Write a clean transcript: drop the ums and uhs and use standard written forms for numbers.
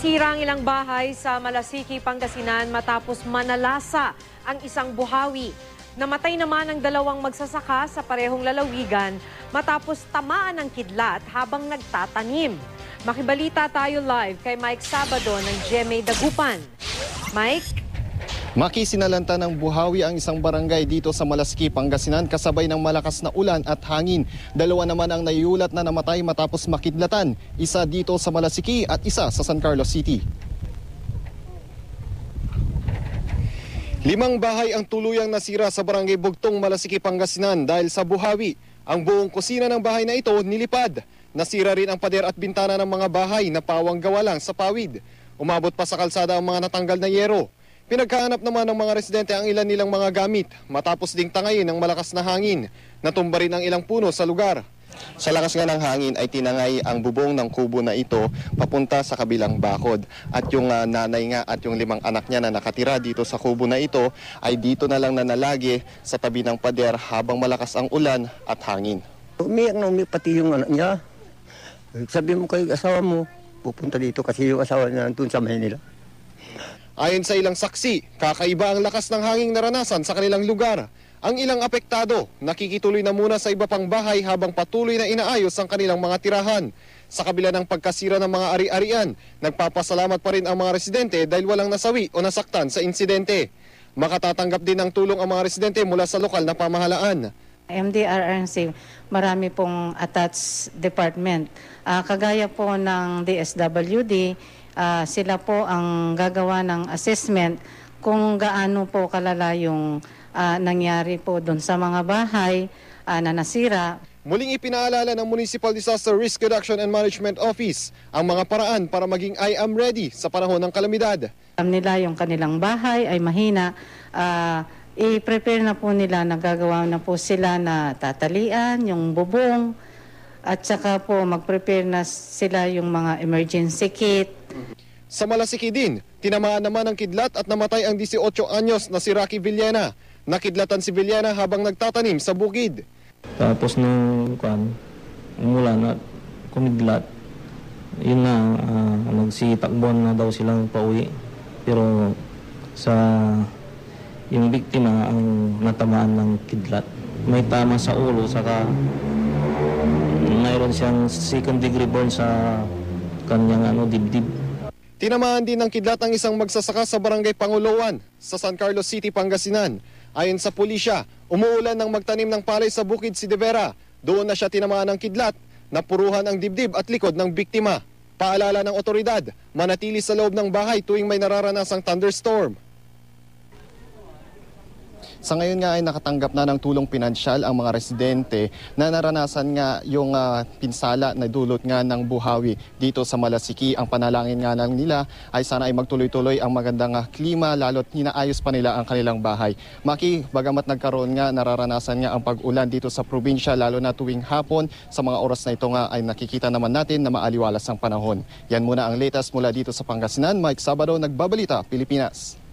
Nasira ang ilang bahay sa Malasiki, Pangasinan matapos manalasa ang isang buhawi. Namatay naman ang dalawang magsasaka sa parehong lalawigan matapos tamaan ng kidlat habang nagtatanim. Makibalita tayo live kay Mike Sabado ng GMA Dagupan. Mike? Maki, sinalanta ng buhawi ang isang barangay dito sa Malasiki, Pangasinan kasabay ng malakas na ulan at hangin. Dalawa naman ang naiulat na namatay matapos makidlatan. Isa dito sa Malasiki at isa sa San Carlos City. 5 bahay ang tuluyang nasira sa barangay Bugtong, Malasiki, Pangasinan dahil sa buhawi. Ang buong kusina ng bahay na ito nilipad. Nasira rin ang pader at bintana ng mga bahay na pawang gawa lang sa pawid. Umabot pa sa kalsada ang mga natanggal na yero. Pinagkahanap naman ng mga residente ang ilan nilang mga gamit matapos ding tangayin ng malakas na hangin. Natumba rin ang ilang puno sa lugar. Sa lakas nga ng hangin ay tinangay ang bubong ng kubo na ito papunta sa kabilang bakod. At yung nanay nga at yung 5 anak niya na nakatira dito sa kubo na ito ay dito na lang nanalagi sa tabi ng pader habang malakas ang ulan at hangin. Umiyak na umiyak pati yung anak niya. Sabi mo kay asawa mo, pupunta dito kasi yung asawa niya nandun sa Maynila. Ayon sa ilang saksi, kakaiba ang lakas ng hanging naranasan sa kanilang lugar. Ang ilang apektado, nakikituloy na muna sa iba pang bahay habang patuloy na inaayos ang kanilang mga tirahan. Sa kabila ng pagkasira ng mga ari-arian, nagpapasalamat pa rin ang mga residente dahil walang nasawi o nasaktan sa insidente. Makatatanggap din ng tulong ang mga residente mula sa lokal na pamahalaan. MDRRMC, marami pong attached department. Kagaya po ng DSWD, sila po ang gagawa ng assessment kung gaano po kalala yung nangyari po doon sa mga bahay na nasira. Muling ipinaalala ng Municipal Disaster Risk Reduction and Management Office ang mga paraan para maging I am ready sa panahon ng kalamidad. Alam nila yung kanilang bahay ay mahina, i-prepare na po nila, nagagawa na po sila na tatalian, yung bubong, at saka po mag-prepare na sila yung mga emergency kit. Sa Malasiki din, tinamaan naman ng kidlat at namatay ang 18 anyos na si Rocky Villena. Nakidlatan si Villena habang nagtatanim sa bukid. Tapos nung umulan at kumidlat, yun na, nagsitakbuhan na daw silang pauwi. Pero yung biktima ang natamaan ng kidlat. May tama sa ulo, saka mayroon siyang second degree burn sa kanyang dibdib. Tinamaan din ng kidlat ang isang magsasaka sa barangay Panguloan sa San Carlos City, Pangasinan. Ayon sa pulisya, umuulan ng magtanim ng palay sa bukid si De Vera. Doon na siya tinamaan ng kidlat, napuruhan ang dibdib at likod ng biktima. Paalala ng otoridad, manatili sa loob ng bahay tuwing may nararanasang thunderstorm. Sa ngayon nga ay nakatanggap na ng tulong pinansyal ang mga residente na naranasan nga yung pinsala na dulot nga ng buhawi dito sa Malasiki. Ang panalangin nga lang nila ay sana ay magtuloy-tuloy ang magandang klima lalo't hinaayos pa nila ang kanilang bahay. Maki, bagamat nagkaroon nga nararanasan nga ang pag-ulan dito sa probinsya lalo na tuwing hapon, sa mga oras na ito nga ay nakikita naman natin na maaliwalas ang panahon. Yan muna ang latest mula dito sa Pangasinan. Mike Sabado, Nagbabalita, Pilipinas.